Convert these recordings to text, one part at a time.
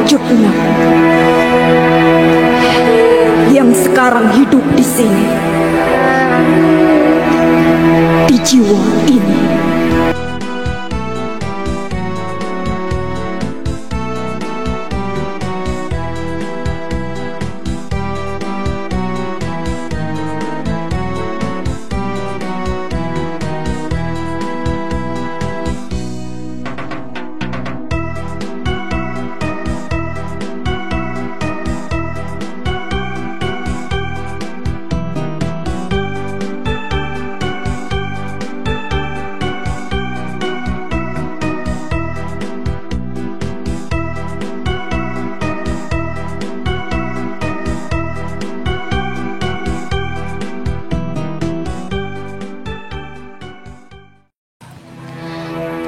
Cutnya yang sekarang hidup di sini, di jiwa ini.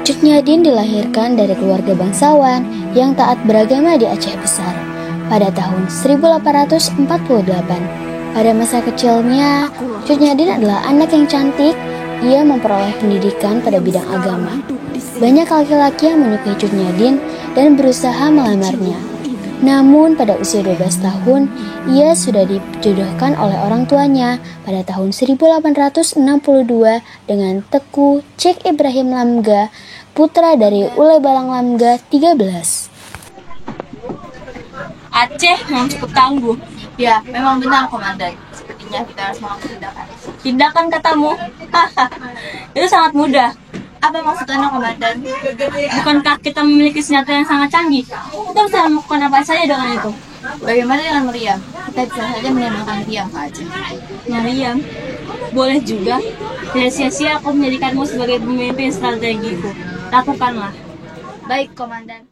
Cut Nyadim dilahirkan dari keluarga bangsawan yang taat beragama di Aceh Besar pada tahun 1848. Pada masa kecilnya, Cut Nyadim adalah anak yang cantik. Ia memperoleh pendidikan pada bidang agama. Banyak laki-laki yang menyukai Cut Nyadim dan berusaha melamarnya. Namun pada usia 12 tahun, ia sudah dijodohkan oleh orang tuanya pada tahun 1862 dengan Teku Cek Ibrahim Lamga, putra dari Ule Balang Lamga 13. Aceh memang cukup tangguh. Ya, memang benar, Komandan. Sepertinya kita harus melakukan tindakan. Tindakan katamu? Haha, itu sangat mudah. Apa maksud Anda, Komandan? Bukankah kita memiliki senjata yang sangat canggih? Kita bisa melakukan apa saja dengan itu. Bagaimana dengan Meriam? Kita bisa saja menembakkan Meriam ke Aceh. Meriam, boleh juga. Tidak sia-sia aku menjadikanmu sebagai pemimpin strategiku. Lakukanlah. Baik, Komandan.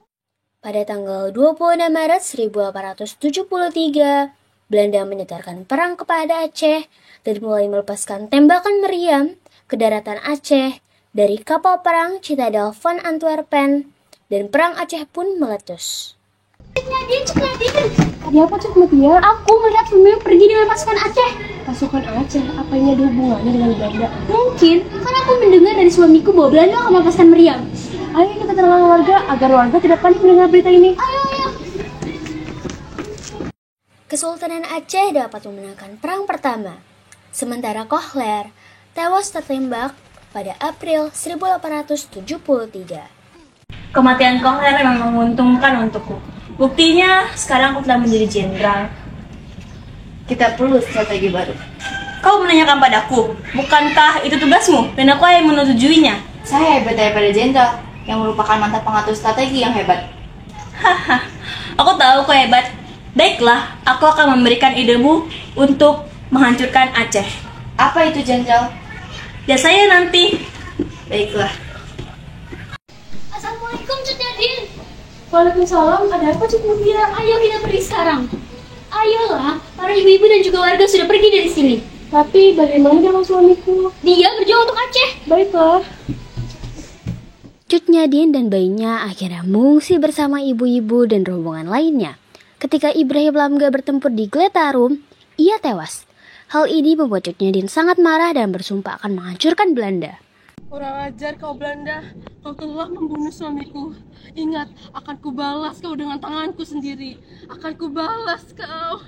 Pada tanggal 26 Maret 1873, Belanda menyetarkan perang kepada Aceh dan mulai melepaskan tembakan meriam ke daratan Aceh dari kapal perang Citadel van Antwerpen, dan perang Aceh pun meletus. Tadi apa Cuk Mutia? Aku melihat Sumeu pergi dengan pasukan Aceh. Pasukan Aceh? Apa ini ada hubungannya dengan Belanda? Mungkin, karena aku mendengar dari suamiku bahwa Belanda akan melepaskan meriam. Ayo kita tenangkan warga agar warga tidak panik mendengar berita ini. Ayo. Kesultanan Aceh dapat memenangkan perang pertama, sementara Kohler tewas tertembak pada April 1873. Kematian Kohler memang menguntungkan untukku. Buktinya, sekarang aku telah menjadi jenderal. Kita perlu strategi baru. Kau menanyakan padaku, bukankah itu tugasmu? Dan aku yang menyetujuinya. Saya hebat daripada jenderal, yang merupakan mantan pengatur strategi yang hebat. Haha, aku tahu kau hebat. Baiklah, aku akan memberikan idemu untuk menghancurkan Aceh. Apa itu, jenderal? Ya saya nanti. Baiklah. Assalamualaikum Cuk Nyadim. Waalaikumsalam, ada apa Cuk Mutia? Ayo kita pergi sekarang. Ayolah, para ibu-ibu dan juga warga sudah pergi dari sini. Tapi bagaimana dengan suamiku? Dia berjuang untuk Aceh. Baiklah. Cut Nyadim dan bayinya akhirnya mengungsi bersama ibu-ibu dan rombongan lainnya. Ketika Ibrahim Lamga bertempur di Gletarum, ia tewas. Hal ini membuat Cut Nyadim sangat marah dan bersumpah akan menghancurkan Belanda. Kurang ajar kau Belanda, kau telah membunuh suamiku. Ingat, akan kubalas kau dengan tanganku sendiri. Akan kubalas kau.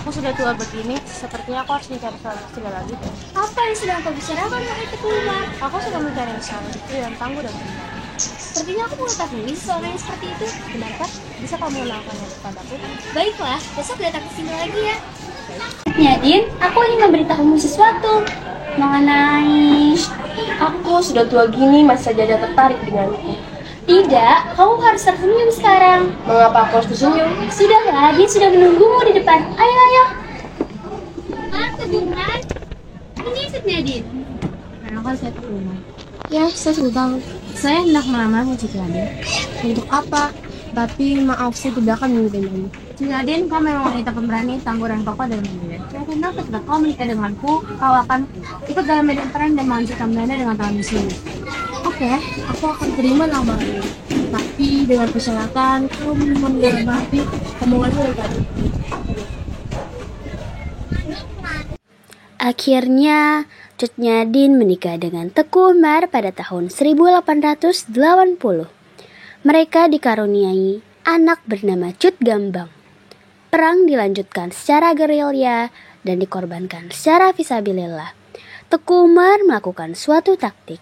Aku sudah tua begini, sepertinya aku harus mencari solusi lagi. Apa yang sedang kau bicarakan dengan itu Umar? Aku sudah mencari yang itu yang tangguh dan benar. Sepertinya aku mengetahui seorang yang seperti itu. Benarkah? Bisa kamu melakukannya kepadaku? Baiklah, besok datang ke sini lagi ya. Nyadim, aku ingin memberitahumu sesuatu mengenai... Aku sudah tua gini, masih saja ada tertarik denganku. Tidak, kamu harus tersenyum sekarang. Mengapa aku harus tersenyum? Sudahlah, dia sudah menunggumu di depan. Ayo. Kebunan, ini ikut Nyadim. Kenapa saya ke rumah? Ya, saya sudah tahu. Saya hendak melamarmu, Cik Nyadim. Untuk apa? Tapi maaf, saya tidak akan mengundangmu. Cik Nyadim, kau memang wanita pemberani, tangguh dan kokoh dalam medan. Saya kenal ketika kau menikah denganku, kau akan ikut dalam medan perang dan menghancurkan Belanda dengan tangan sendiri. Oke, aku akan terima lamaranmu. Tapi dengan persyaratan kau menghormati omonganmu yang tadi. Akhirnya, Cut Nyadim menikah dengan Teku Umar pada tahun 1880. Mereka dikaruniai anak bernama Cut Gambang. Perang dilanjutkan secara gerilya dan dikorbankan secara fisabilillah. Teku Umar melakukan suatu taktik.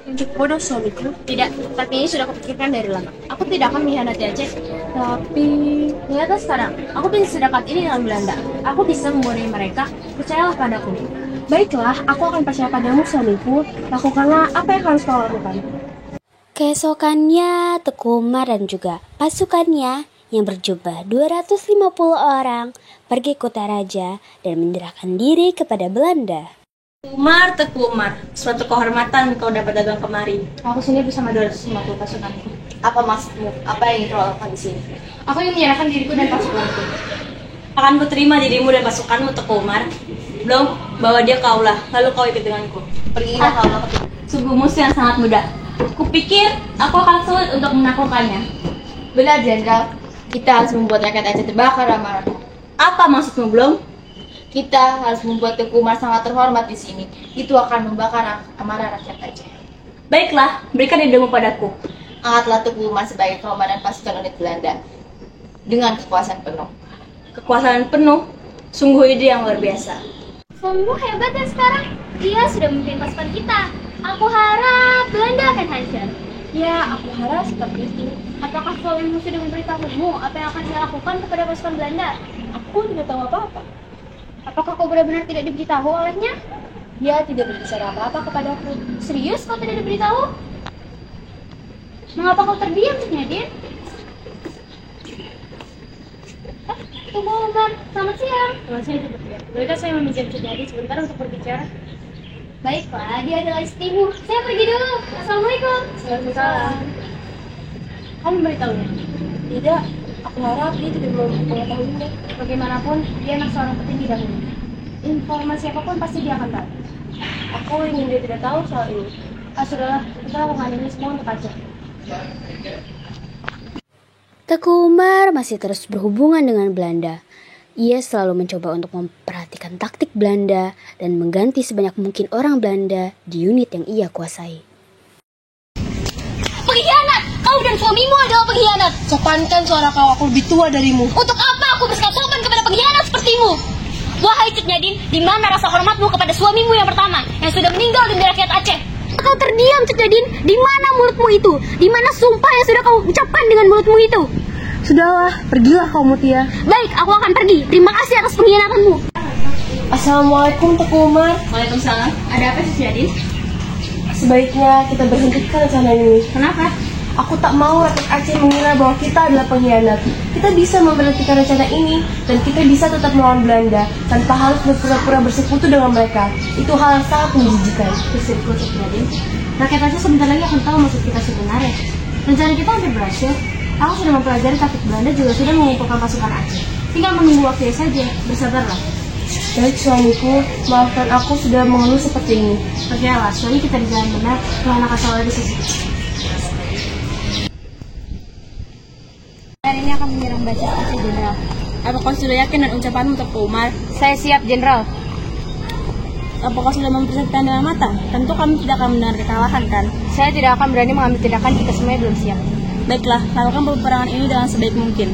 Untuk bodoh suamiku? Tidak, tapi ini sudah kupikirkan dari lama. Aku tidak akan mengkhianati Aceh. Tapi, lihatlah sekarang. Aku bisa sedekat ini dengan Belanda. Aku bisa membodohi mereka. Percayalah padaku. Baiklah, aku akan percaya padamu suamiku. Lakukanlah apa yang harus kau lakukan. Keesokannya, Teku Umar dan juga pasukannya yang berjumlah 250 orang pergi ke Kutaraja dan menyerahkan diri kepada Belanda. Teku Umar, suatu kehormatan kau dapat datang kemari. Aku sini bersama 250 pasukanku. Apa maksudmu? Apa yang ingin kau lakukan di sini? Aku ingin menyerahkan diriku dan pasukanku. Akan kuterima dirimu dan pasukanmu, Teku Umar. Belum, bawa dia kaulah, lalu kau ikut denganku. Pergilah kau lakukan. Sungguh musuh yang sangat mudah. Kupikir aku akan sulit untuk menaklukkannya. Benar, Jenderal. Kita harus membuat rakyat Aceh terbakar amarah. Apa maksudmu, Belum? Kita harus membuat Teku Umar sangat terhormat di sini. Itu akan membakar amarah rakyat Aceh. Baiklah, berikan idemu padaku. Angkatlah Teku Umar sebagai komandan pasukan unit Belanda dengan kekuasaan penuh. Kekuasaan penuh, sungguh ide yang luar biasa. Suamimu hebat ya sekarang. Dia sudah memimpin pasukan kita. Aku harap Belanda akan hancur. Ya, aku harap seperti itu. Apakah suamimu sudah memberitahumu apa yang akan dia lakukan kepada pasukan Belanda? Aku tidak tahu apa-apa. Apakah kau benar-benar tidak diberitahu olehnya? Dia tidak berbicara apa-apa kepadaku. Serius kau tidak diberitahu? Mengapa kau terdiam, Cik Nadine? Tunggu Umar, selamat siang. Selamat siang, Cik Nadine. Bolehkah saya meminjam Cik Nadine sebentar untuk berbicara? Baiklah, dia adalah istrimu. Saya pergi dulu. Assalamualaikum. Waalaikumsalam. Kamu memberitahunya? Tidak, aku harap dia tidak mengetahuinya. Bagaimanapun, dia anak seorang petinggi dahulu. Informasi apapun pasti dia akan tahu. Aku ingin dia tidak tahu soal ini. Sudahlah, kita lakukan ini semua untuk Aceh. Teku Umar masih terus berhubungan dengan Belanda. Ia selalu mencoba untuk memperhatikan taktik Belanda dan mengganti sebanyak mungkin orang Belanda di unit yang ia kuasai. Pengkhianat! Kau dan suamimu adalah pengkhianat. Sopankan suara kau, aku lebih tua darimu. Untuk apa aku bersikap sopan kepada pengkhianat sepertimu? Wahai Cik Nadine, di mana rasa hormatmu kepada suamimu yang pertama yang sudah meninggal demi rakyat Aceh? Kau terdiam, Cik Nadine. Di mana mulutmu itu? Di mana sumpah yang sudah kau ucapkan dengan mulutmu itu? Sudahlah, pergilah kau Mutia. Baik, aku akan pergi. Terima kasih atas pengkhianatanmu. Assalamualaikum Teku Umar. Waalaikumsalam. Ada apa sih, Nadine? Sebaiknya kita berhentikan rencana ini. Kenapa? Aku tak mau rakyat Aceh mengira bahwa kita adalah pengkhianat. Kita bisa memberhentikan rencana ini dan kita bisa tetap melawan Belanda tanpa harus berpura-pura bersekutu dengan mereka. Itu hal yang sangat menjijikan. Bersekutu, Cik Nadine. Rakyat Aceh sebentar lagi akan tahu maksud kita sebenarnya. Rencana kita hampir berhasil. Aku sudah mempelajari taktik Belanda juga sudah mengumpulkan pasukan Aceh. Tinggal menunggu waktunya saja. Bersabarlah. Baik suamiku, maafkan aku sudah mengeluh seperti ini. Percayalah, soalnya kita di jalan benar. Tuhan akan selalu di sisi. Hari ini akan menyerang basis Aceh, Jenderal. Apa kau sudah yakin dengan ucapanmu, Teku Umar? Saya siap, Jenderal. Apakah sudah mempersiapkan dengan matang? Tentu kami tidak akan mendengar kekalahan, kan? Saya tidak akan berani mengambil tindakan jika semuanya belum siap. Baiklah, lakukan peperangan ini dengan sebaik mungkin.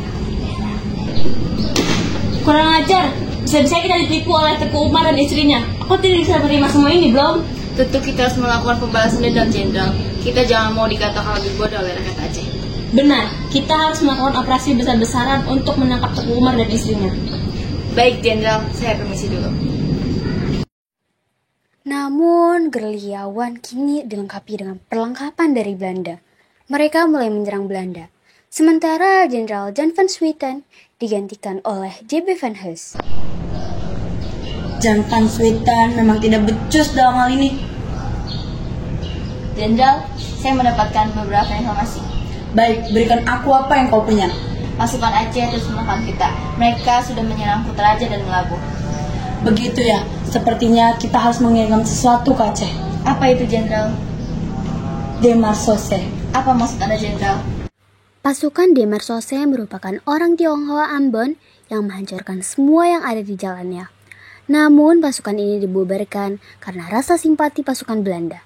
Kurang ajar, bisa-bisa kita ditipu oleh Teku Umar dan istrinya. Aku tidak bisa menerima semua ini, Belum? Tentu kita harus melakukan pembalasan dendam, Jenderal. Kita jangan mau dikatakan lebih bodoh oleh rakyat Aceh. Benar, kita harus melakukan operasi besar-besaran untuk menangkap Teku Umar dan istrinya. Baik, Jenderal. Saya permisi dulu. Namun, gerilyawan kini dilengkapi dengan perlengkapan dari Belanda. Mereka mulai menyerang Belanda. Sementara Jenderal Jan van Swieten digantikan oleh JB van Hees. Jan van Swieten memang tidak becus dalam hal ini. Jenderal, saya mendapatkan beberapa informasi. Baik, berikan aku apa yang kau punya. Pasukan Aceh terus menekan kita. Mereka sudah menyerang Kutaraja dan Melabuh. Begitu ya, sepertinya kita harus mengirim sesuatu ke Aceh. Apa itu, Jenderal? Demarsose. Apa maksud Anda, Jenderal? Pasukan Demarsose merupakan orang Tionghoa Ambon yang menghancurkan semua yang ada di jalannya. Namun pasukan ini dibubarkan karena rasa simpati pasukan Belanda.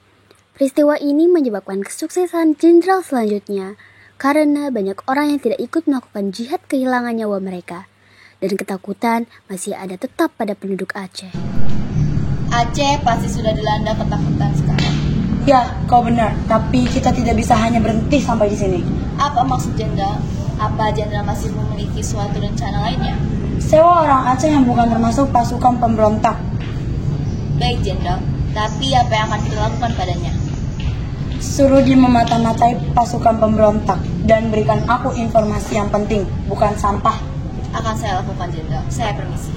Peristiwa ini menyebabkan kesuksesan jenderal selanjutnya, karena banyak orang yang tidak ikut melakukan jihad kehilangan nyawa mereka. Dan ketakutan masih ada tetap pada penduduk Aceh. Aceh pasti sudah dilanda ketakutan sekarang. Ya, kau benar. Tapi kita tidak bisa hanya berhenti sampai di sini. Apa maksud Jenderal? Apa Jenderal masih memiliki suatu rencana lainnya? Sewa orang Aceh yang bukan termasuk pasukan pemberontak. Baik Jenderal, tapi apa yang akan kita lakukan padanya? Suruh dia memata-matai pasukan pemberontak dan berikan aku informasi yang penting, bukan sampah. Akan saya lakukan Jenderal. Saya permisi.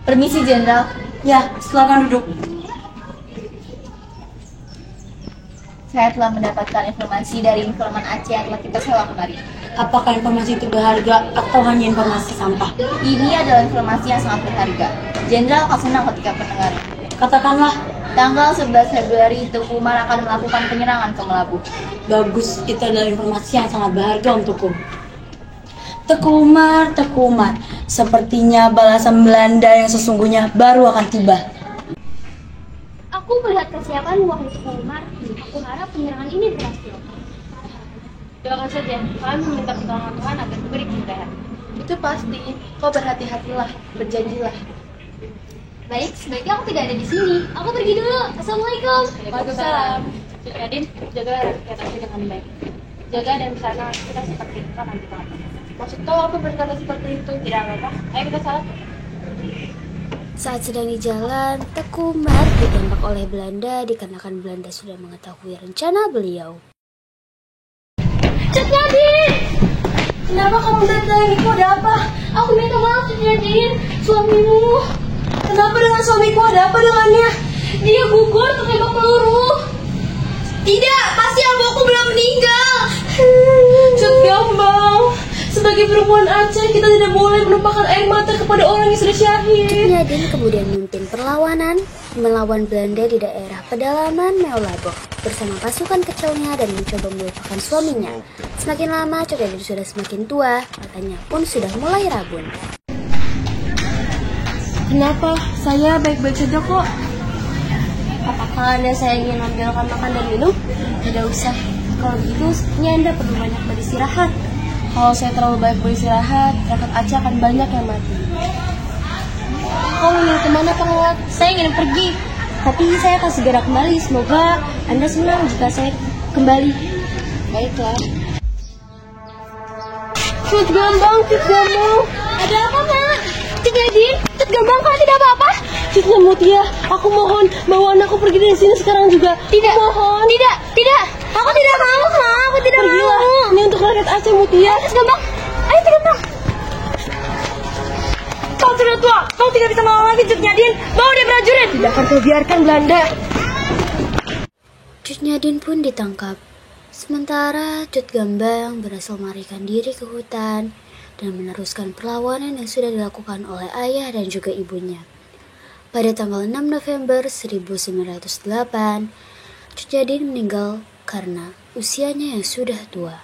Permisi Jenderal. Ya, silakan duduk. Saya telah mendapatkan informasi dari informan Aceh yang telah kita sewa kemarin. Apakah informasi itu berharga atau hanya informasi sampah? Ini adalah informasi yang sangat berharga. Jenderal akan senang ketika mendengarnya. Katakanlah. Tanggal 11 Februari, Teuku Umar akan melakukan penyerangan ke Melabuh. Bagus, itu adalah informasi yang sangat berharga untukku. Teuku Umar. Sepertinya balasan Belanda yang sesungguhnya baru akan tiba. Aku melihat kesiapan wahai Teuku Umar. Aku harap penyerangan ini berhasil. Doakan saja, kami meminta pertolongan Tuhan agar diberi kemudahan. Itu pasti. Kau berhati-hatilah, berjanjilah. Baik, sebaiknya aku tidak ada di sini. Aku pergi dulu. Assalamualaikum. Waalaikumsalam. Nadine, jaga rakyat Aceh dengan baik. Jaga dan sana kita seperti itu nanti kamu. Maksud kau aku berkata seperti itu? Tidak apa-apa. Ayo kita salat. Saat sedang di jalan, Teuku Umar ditembak oleh Belanda dikarenakan Belanda sudah mengetahui rencana beliau. Cik Nadine! Kenapa kamu datang? Ada apa? Aku minta maaf Cik Nadine. Suamimu. Kenapa dengan suamiku? Ada apa dengannya? Dia gugur tertembak peluru. Tidak, pasti aku belum meninggal. Cut Gambang, sebagai perempuan Aceh kita tidak boleh menumpahkan air mata kepada orang yang sudah syahid. Nadine kemudian memimpin perlawanan melawan Belanda di daerah pedalaman Meolabok bersama pasukan kecilnya dan mencoba melupakan suaminya. Semakin lama, Cut Nadine sudah semakin tua, matanya pun sudah mulai rabun. Kenapa? Saya baik-baik saja kok. Apakah Anda saya ingin ambilkan makan dan minum? Tidak usah. Kalau gitu, sepertinya Anda perlu banyak beristirahat. Kalau saya terlalu banyak beristirahat, rakyat Aceh akan banyak yang mati. Kau ingin kemana, Penguat? Saya ingin pergi. Tapi saya akan segera kembali. Semoga Anda senang jika saya kembali. Baiklah. Cut Gambang. Ada apa, Mak? Cik Nadine, Cik Gambang, kau tidak apa-apa? Cutnya Mutia, aku mohon bawa anakku pergi dari sini sekarang juga. Tidak. Mohon. Tidak. Aku tidak mau, Mak. Aku tidak Pergilah. mau. Ini untuk rakyat Aceh, Mutia. Cik Gambang. Ayo, Cik Gambang. Kau sudah tua, kau tidak bisa melawan lagi Cut Nadine. Bawa dia prajurit. Tidak akan kau biarkan Belanda. Cut Nadine pun ditangkap. Sementara Cut Gambang berhasil melarikan diri ke hutan dan meneruskan perlawanan yang sudah dilakukan oleh ayah dan juga ibunya. Pada tanggal 6 November 1908, Cut Nadine meninggal karena usianya yang sudah tua.